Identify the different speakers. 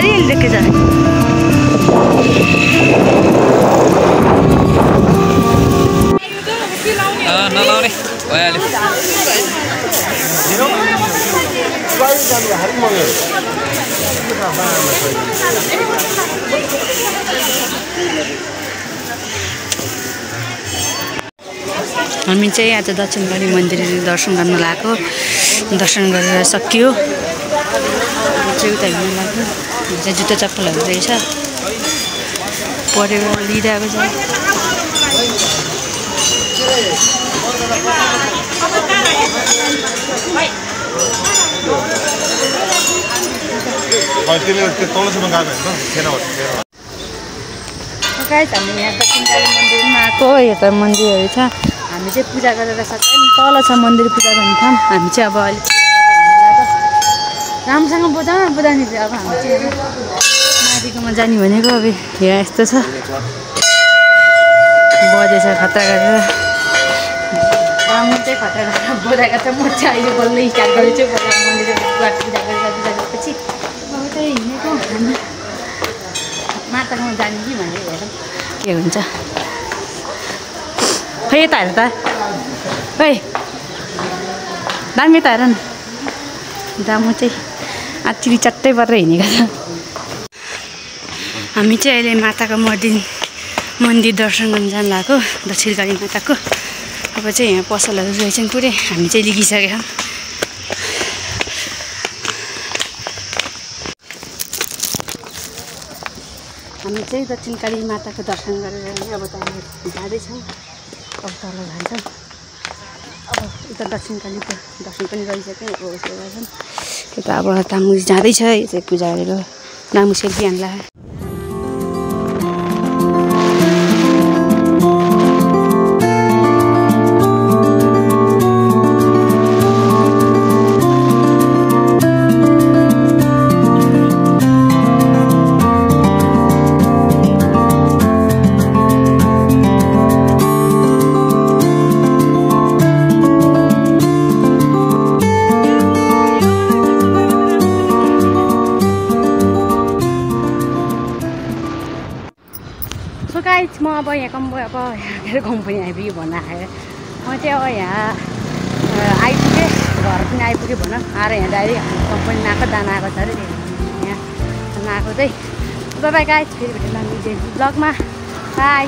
Speaker 1: हरियाली देखेछ
Speaker 2: नलाउने भइहाल्यो
Speaker 1: हामी चाहिँ आज दक्षिणकाली मन्दिर दर्शन गर्न लागेको दर्शन गरेर सकियो चाहिँ उता हिँड्न लाग्यो चाहिँ जुत्ता चप्पलहरू रहेछ परेर लिइरहेको छ गाइस हामी यहाँ दक्षिणकाली मन्दिरमा आएको यता मन्दिरहरू छ हामी चाहिँ पूजा गरेर सक्छौँ तल छ मन्दिर पूजा गर्ने ठाउँ हामी चाहिँ अब अहिले राम्रोसँग बुझाउने चाहिँ अब हामी चाहिँ माथिकोमा जाने भनेको अब यहाँ यस्तो छ बजेछ खतरा गरेर चाहिँ खतरा गरेर बोलाएको छ म चाहिँ अहिले बोल्दै स्टार्ट गरेको छु मन्दिर पूजा गरेपछि अब चाहिँ हिँडेको हामी माताकोमा जाने कि भनेर हेरौँ के हुन्छ खै यता हेर त खै दामी त हेर न जहाँ म चाहिँ आचिरी चट्टै परेर हिँडेको छ हामी चाहिँ अहिले माताको मन्दिर दर्शन गर्न जानु लागेको दक्षिणकाली माताको अब चाहिँ यहाँ पसलहरू रहेछन् पुरै हामी चाहिँ लिगिसकेका हामी चाहिँ दक्षिणकाली माताको दर्शन गरेर अब त जाँदैछौँ अब तल जान्छौँ अब उता दक्षिणकालीको दर्शन पनि गरिसक्यो अब उसो गर्छन् यता अब तामु जाँदैछ यो चाहिँ पूजा गरेर नामु सेल्फी हान्ला म अब यहाँ कम्पनी आइपुग्यो भन्न आएँ म चाहिँ अब यहाँ आइपुगेँ घर पनि आइपुग्यो भन आएर यहाँ डाइरेक्ट कम्पनीमा आएको दाना आएको छ अरे यहाँ आएको चाहिँ बाई गाइस फेरि भेट्नु ब्लगमा बाई